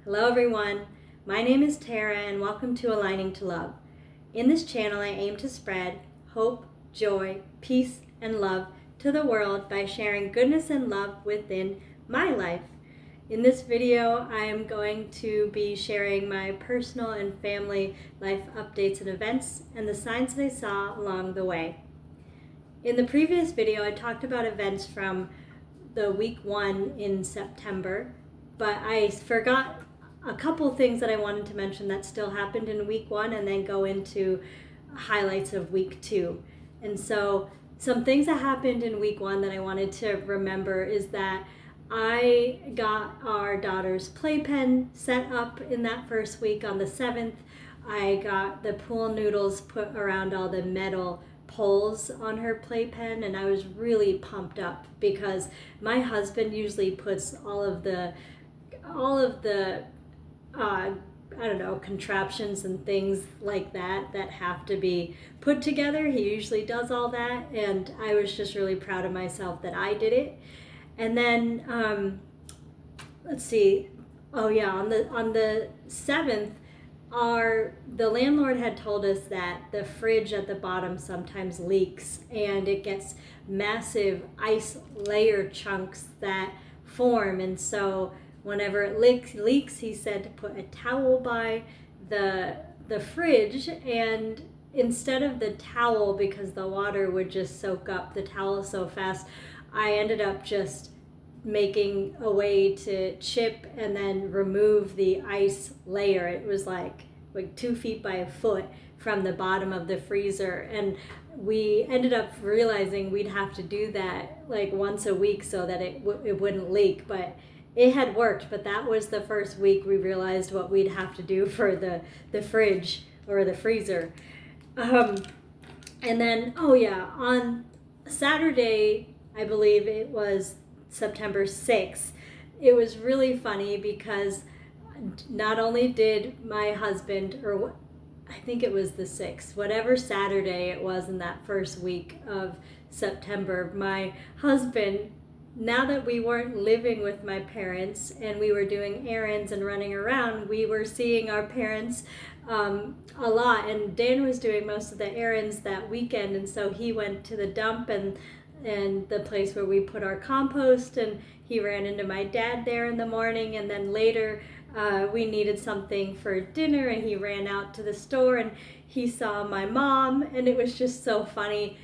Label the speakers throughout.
Speaker 1: Hello everyone, my name is Tara and welcome to Aligning to Love. In this channel I aim to spread hope, joy, peace, and love to the world by sharing goodness and love within my life. In this video I am going to be sharing my personal and family life updates and events and the signs that I saw along the way. In the previous video I talked about events from the week 1 in September, but I forgot a couple things that I wanted to mention that still happened in week 1 and then go into highlights of week 2. And so some things that happened in week 1 that I wanted to remember is that I got our daughter's playpen set up in that first week on the 7th. I got the pool noodles put around all the metal poles on her playpen, and I was really pumped up because my husband usually puts all of the contraptions and things like that have to be put together. He usually does all that, and I was just really proud of myself that I did it. And then let's see. Oh yeah, on the 7th, the landlord had told us that the fridge at the bottom sometimes leaks and it gets massive ice layer chunks that form, and so whenever it leaks, he said to put a towel by the fridge, and instead of the towel, because the water would just soak up the towel so fast, I ended up just making a way to chip and then remove the ice layer. It was like 2 feet by a foot from the bottom of the freezer, and we ended up realizing we'd have to do that like once a week so that it wouldn't leak. But it had worked, but that was the first week we realized what we'd have to do for the fridge or the freezer. And then, oh yeah, on Saturday, I believe it was September 6th, it was really funny because not only did my husband, or I think it was the 6th, whatever Saturday it was in that first week of September, my husband, now that we weren't living with my parents and we were doing errands and running around, we were seeing our parents a lot, and Dan was doing most of the errands that weekend, and so he went to the dump and the place where we put our compost, and he ran into my dad there in the morning, and then later we needed something for dinner and he ran out to the store and he saw my mom, and it was just so funny.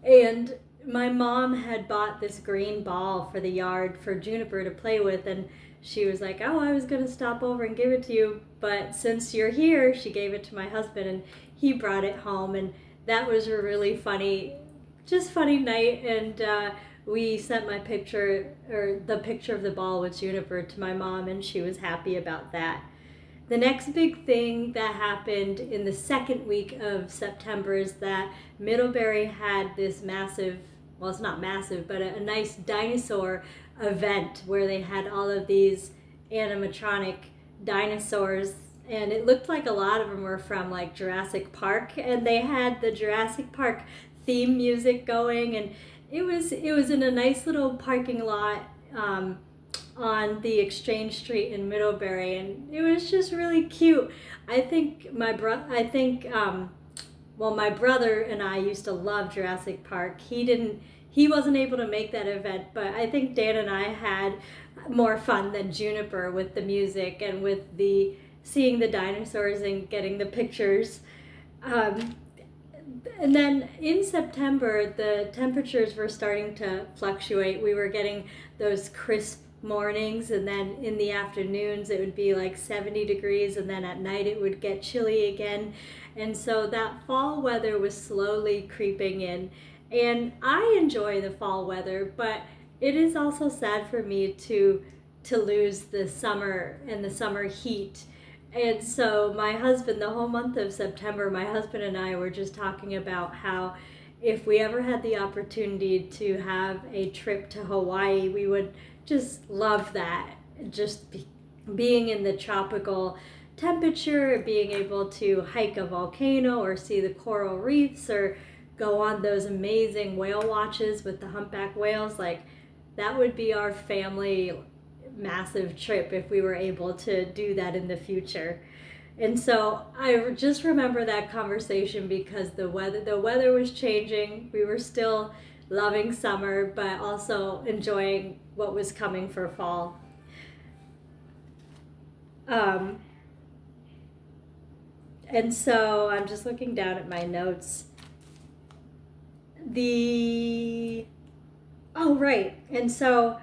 Speaker 1: And my mom had bought this green ball for the yard for Juniper to play with, and she was like, oh, I was going to stop over and give it to you, but since you're here, she gave it to my husband and he brought it home, and that was a really funny night. And we sent my picture, or the picture of the ball with Juniper, to my mom, and she was happy about that. The next big thing that happened in the second week of September is that Middlebury had this massive, well, it's not massive, but a nice dinosaur event where they had all of these animatronic dinosaurs, and it looked like a lot of them were from like Jurassic Park, and they had the Jurassic Park theme music going, and it was in a nice little parking lot on the Exchange Street in Middlebury, and it was just really cute. I think my brother and I used to love Jurassic Park. He wasn't able to make that event, but I think Dan and I had more fun than Juniper with the music and with seeing the dinosaurs and getting the pictures. And then in September, the temperatures were starting to fluctuate. We were getting those crisp mornings, and then in the afternoons it would be like 70 degrees, and then at night it would get chilly again. And so that fall weather was slowly creeping in. And I enjoy the fall weather, but it is also sad for me to lose the summer and the summer heat. And so my husband, the whole month of September, my husband and I were just talking about how if we ever had the opportunity to have a trip to Hawaii, we would just love that. Just being in the tropical temperature, being able to hike a volcano or see the coral reefs or go on those amazing whale watches with the humpback whales, like that would be our family massive trip if we were able to do that in the future. And so I just remember that conversation because the weather was changing. We were still loving summer, but also enjoying what was coming for fall. And so I'm just looking down at my notes. Oh, right. And so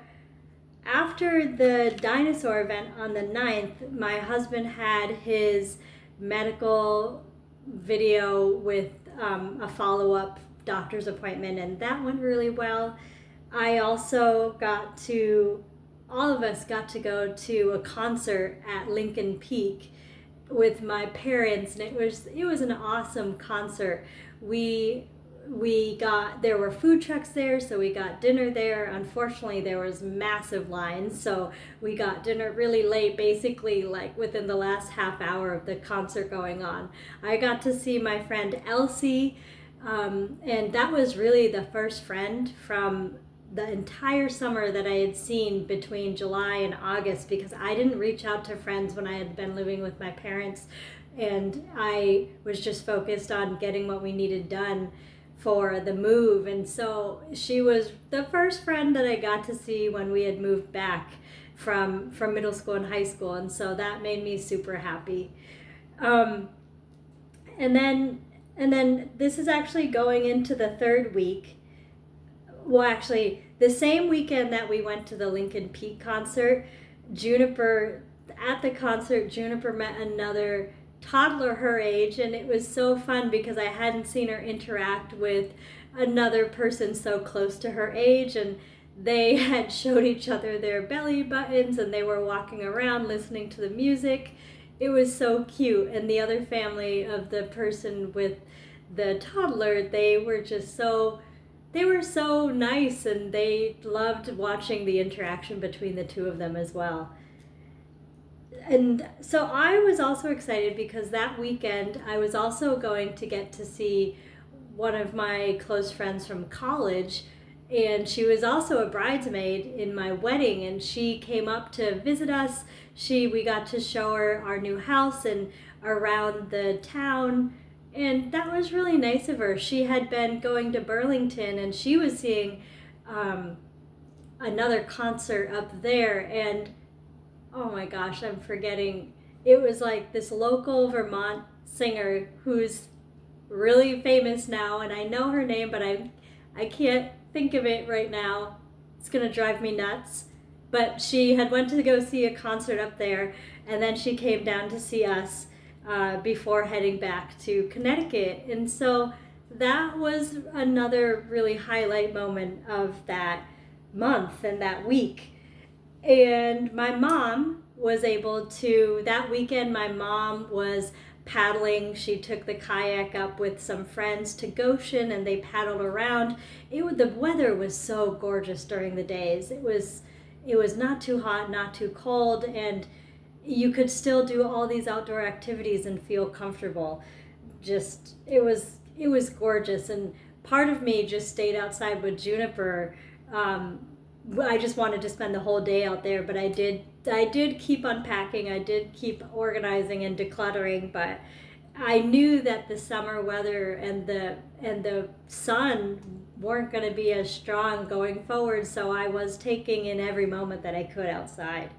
Speaker 1: after the dinosaur event on the 9th, my husband had his medical video with a follow-up doctor's appointment, and that went really well. I also all of us got to go to a concert at Lincoln Peak with my parents, and it was an awesome concert. There were food trucks there, so we got dinner there. Unfortunately, there was massive lines, so we got dinner really late, basically like within the last half hour of the concert going on. I got to see my friend Elsie, and that was really the first friend from the entire summer that I had seen between July and August, because I didn't reach out to friends when I had been living with my parents, and I was just focused on getting what we needed done for the move. And so she was the first friend that I got to see when we had moved back from middle school and high school, and so that made me super happy. And then this is actually going into the third week. Well, actually, the same weekend that we went to the Lincoln Peak concert, at the concert, Juniper met another toddler her age, and it was so fun because I hadn't seen her interact with another person so close to her age, and they had showed each other their belly buttons, and they were walking around listening to the music. It was so cute. And the other family of the person with the toddler, they were so nice, and they loved watching the interaction between the two of them as well. And so I was also excited because that weekend I was also going to get to see one of my close friends from college, and she was also a bridesmaid in my wedding, and she came up to visit us. We got to show her our new house and around the town, and that was really nice of her. She had been going to Burlington, and she was seeing another concert up there, and oh my gosh, I'm forgetting. It was like this local Vermont singer who's really famous now, and I know her name, but I can't think of it right now. It's gonna drive me nuts. But she had went to go see a concert up there, and then she came down to see us before heading back to Connecticut. And so that was another really highlight moment of that month and that week. And my mom was able to, that weekend, my mom was paddling. She took the kayak up with some friends to Goshen, and they paddled around. The weather was so gorgeous during the days. It was not too hot, not too cold, and you could still do all these outdoor activities and feel comfortable. It was gorgeous, and part of me just stayed outside with Juniper. I just wanted to spend the whole day out there, but I did keep unpacking, I did keep organizing and decluttering, but I knew that the summer weather and the sun weren't going to be as strong going forward, so I was taking in every moment that I could outside.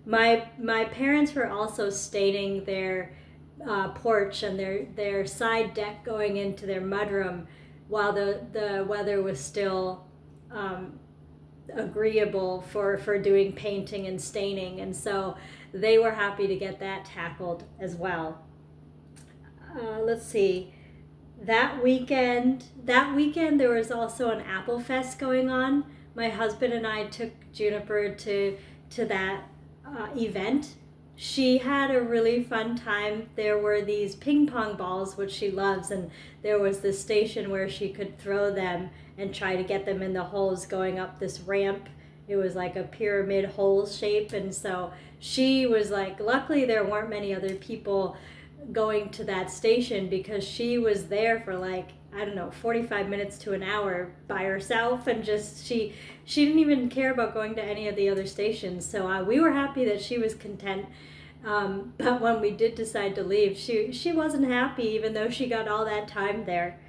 Speaker 1: My parents were also staining their porch and their side deck going into their mudroom while the weather was still agreeable for doing painting and staining, and so they were happy to get that tackled as well. Let's see. That weekend there was also an Apple Fest going on. My husband and I took Juniper to that event. She had a really fun time. There were these ping pong balls, which she loves, and there was this station where she could throw them and try to get them in the holes going up this ramp. It was like a pyramid hole shape, and so she was like, luckily there weren't many other people going to that station because she was there for like, I don't know, 45 minutes to an hour by herself, and just she she didn't even care about going to any of the other stations. So we were happy that she was content. But when we did decide to leave, she wasn't happy, even though she got all that time there.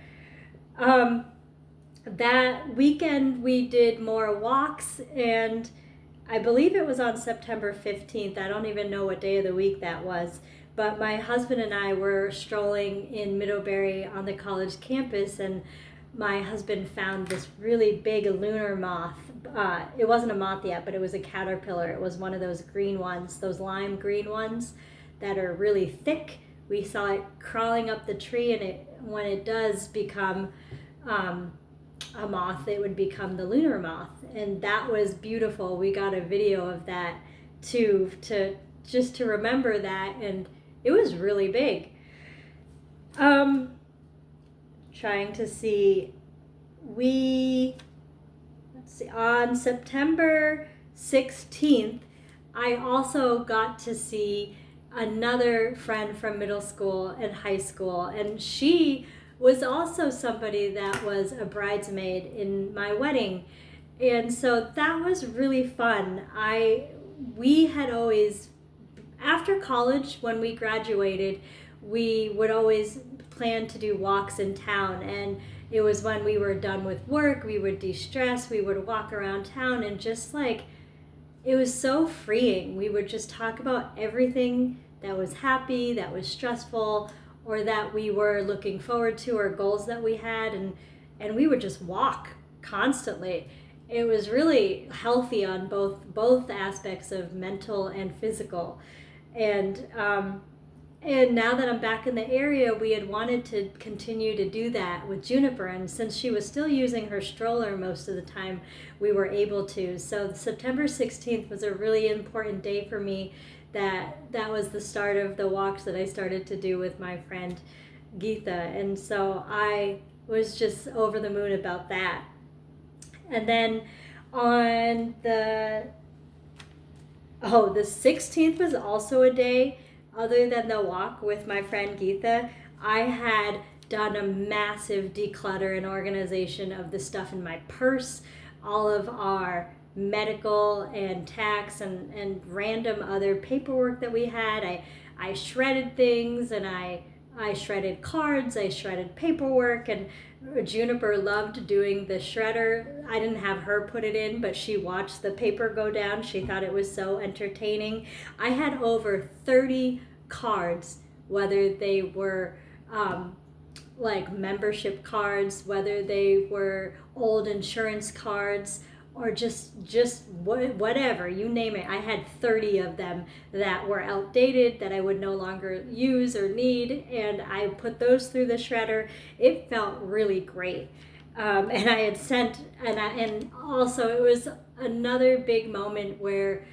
Speaker 1: That weekend we did more walks, and I believe it was on September 15th. I don't even know what day of the week that was. But my husband and I were strolling in Middlebury on the college campus, and my husband found this really big lunar moth. It wasn't a moth yet, but it was a caterpillar. It was one of those green ones, those lime green ones that are really thick. We saw it crawling up the tree, and when it does become a moth, it would become the lunar moth, and that was beautiful. We got a video of that too, to remember that, and it was really big. Trying to see, on September 16th, I also got to see another friend from middle school and high school, and she was also somebody that was a bridesmaid in my wedding. And so that was really fun. We had always, after college, when we graduated, we would always plan to do walks in town. And it was when we were done with work, we would de-stress, we would walk around town, and just like, it was so freeing. We would just talk about everything that was happy, that was stressful, or that we were looking forward to, or goals that we had, and we would just walk constantly. It was really healthy on both aspects of mental and physical. And now that I'm back in the area, we had wanted to continue to do that with Juniper, and since she was still using her stroller most of the time, we were able to. So September 16th was a really important day for me. That was the start of the walks that I started to do with my friend Geetha, and so I was just over the moon about that. And then on the 16th was also a day, other than the walk with my friend Geetha. I had done a massive declutter and organization of the stuff in my purse, all of our medical and tax and random other paperwork that we had. I shredded things, and I shredded cards, I shredded paperwork, and Juniper loved doing the shredder. I didn't have her put it in, but she watched the paper go down. She thought it was so entertaining. I had over 30 cards, whether they were like membership cards, whether they were old insurance cards, or just whatever, you name it. I had 30 of them that were outdated, that I would no longer use or need, and I put those through the shredder. It felt really great. And I had sent, and also it was another big moment where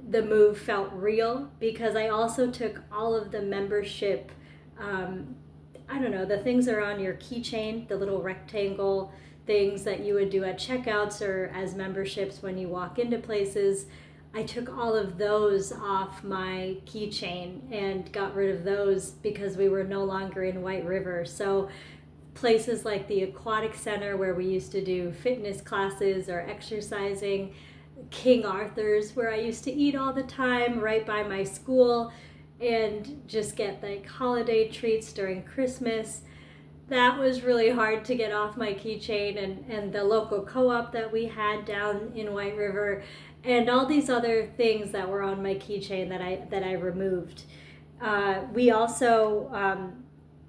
Speaker 1: the move felt real, because I also took all of the membership, the things that are on your keychain, the little rectangle things that you would do at checkouts or as memberships when you walk into places. I took all of those off my keychain and got rid of those because we were no longer in White River. So places like the Aquatic Center, where we used to do fitness classes or exercising, King Arthur's, where I used to eat all the time right by my school and just get like holiday treats during Christmas. That was really hard to get off my keychain, and the local co-op that we had down in White River, and all these other things that were on my keychain that I removed. We also,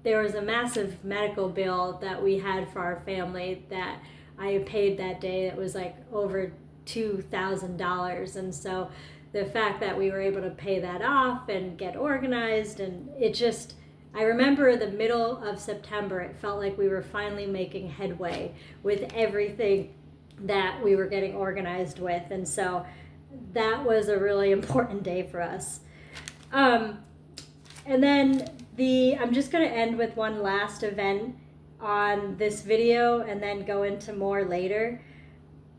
Speaker 1: there was a massive medical bill that we had for our family that I paid that day. It was like over $2,000, and so the fact that we were able to pay that off and get organized, and it just, I remember the middle of September, it felt like we were finally making headway with everything that we were getting organized with, and so that was a really important day for us. And then I'm just going to end with one last event on this video and then go into more later.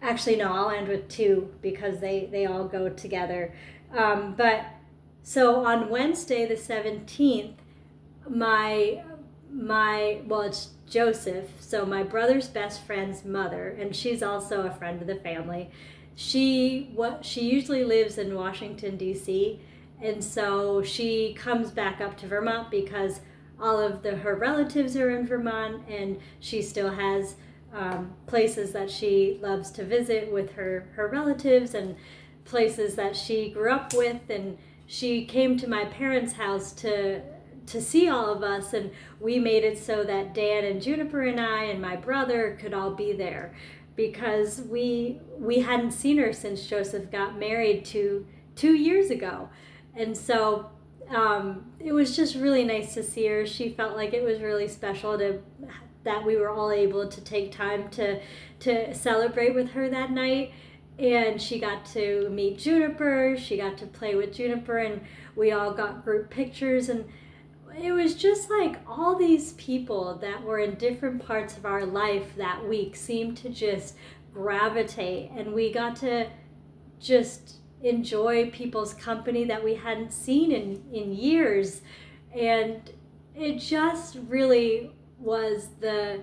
Speaker 1: Actually, no, I'll end with two because they all go together. But so on Wednesday the 17th, it's Joseph, so my brother's best friend's mother, and she's also a friend of the family. She usually lives in Washington D.C., and so she comes back up to Vermont because all of her relatives are in Vermont, and she still has places that she loves to visit with her relatives, and places that she grew up with. And she came to my parents' house to see all of us, and we made it so that Dan and Juniper and I and my brother could all be there, because we hadn't seen her since Joseph got married 2 years ago. And so it was just really nice to see her. She felt like it was really special that we were all able to take time to celebrate with her that night. And she got to meet Juniper, she got to play with Juniper, and we all got group pictures. And it was just like all these people that were in different parts of our life that week seemed to just gravitate, and we got to just enjoy people's company that we hadn't seen in years. And it just really was the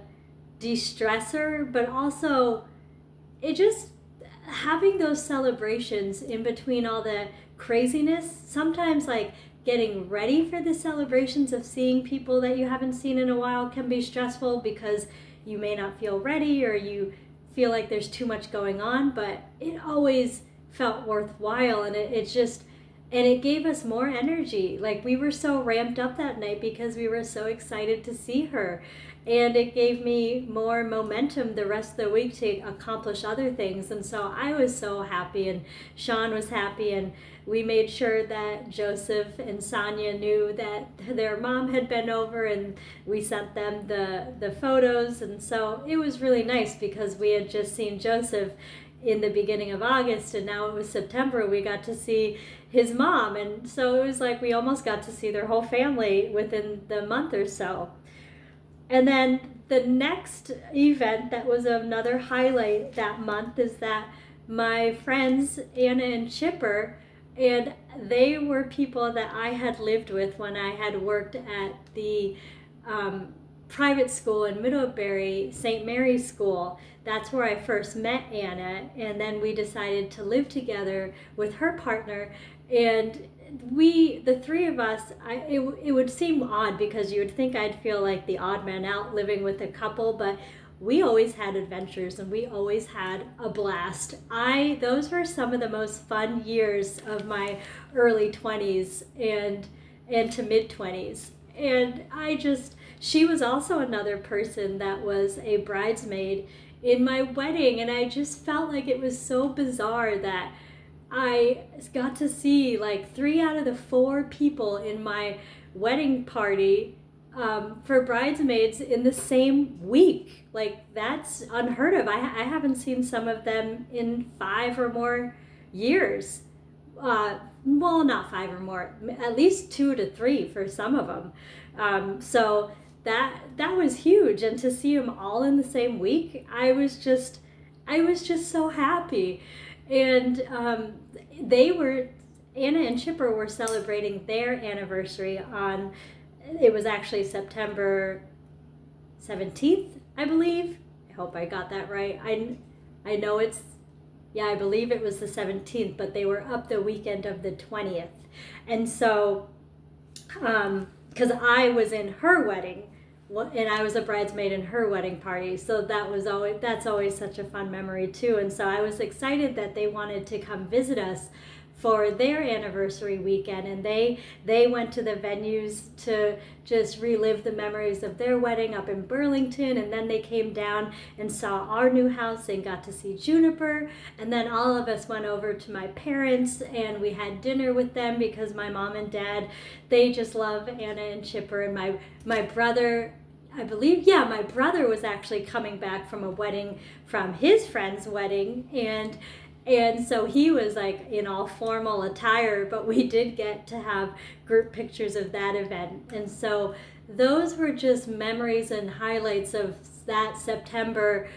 Speaker 1: de-stressor, but also it just having those celebrations in between all the craziness, sometimes like getting ready for the celebrations of seeing people that you haven't seen in a while can be stressful because you may not feel ready or you feel like there's too much going on, but it always felt worthwhile. And it gave us more energy. Like, we were so ramped up that night because we were so excited to see her, and it gave me more momentum the rest of the week to accomplish other things. And so I was so happy, and Sean was happy, and we made sure that Joseph and Sonia knew that their mom had been over, and we sent them the photos. And so it was really nice because we had just seen Joseph in the beginning of August, and now it was September. We got to see his mom, and so it was like we almost got to see their whole family within the month or so. And then the next event that was another highlight that month is that my friends Anna and Chipper, and they were people that I had lived with when I had worked at the private school in Middlebury, St. Mary's School. That's where I first met Anna, and then we decided to live together with her partner. And the three of us, it would seem odd because you would think I'd feel like the odd man out living with a couple, but we always had adventures and we always had a blast. Those were some of the most fun years of my early 20s and to mid 20s. And she was also another person that was a bridesmaid in my wedding, and I just felt like it was so bizarre that I got to see like 3 out of the 4 people in my wedding party for bridesmaids in the same week. Like, that's unheard of. I haven't seen some of them in 5 or more years. Well, not 5 or more, at least 2 to 3 for some of them. So that was huge, and to see them all in the same week, I was just so happy. And Anna and Chipper were celebrating their anniversary it was actually September 17th, I believe. I hope I got that right. I know I believe it was the 17th, but they were up the weekend of the 20th. And so, because I was in her wedding, and I was a bridesmaid in her wedding party, so that's always such a fun memory too. And so I was excited that they wanted to come visit us for their anniversary weekend, and they went to the venues to just relive the memories of their wedding up in Burlington, and then they came down and saw our new house and got to see Juniper. And then all of us went over to my parents and we had dinner with them because my mom and dad, they just love Anna and Chipper. And my brother, I believe, my brother was actually coming back from a wedding from his friend's wedding, and so he was like in all formal attire, but we did get to have group pictures of that event. And so those were just memories and highlights of that September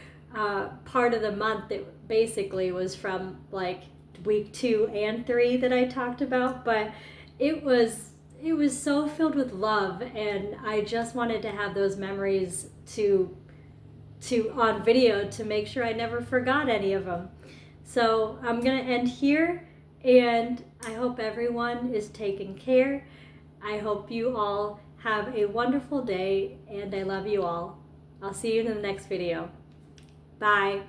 Speaker 1: part of the month. That basically was from like week 2 and 3 that I talked about, but it was it was so filled with love, and I just wanted to have those memories to on video to make sure I never forgot any of them. So I'm gonna end here, and I hope everyone is taken care. I hope you all have a wonderful day, and I love you all. I'll see you in the next video. Bye.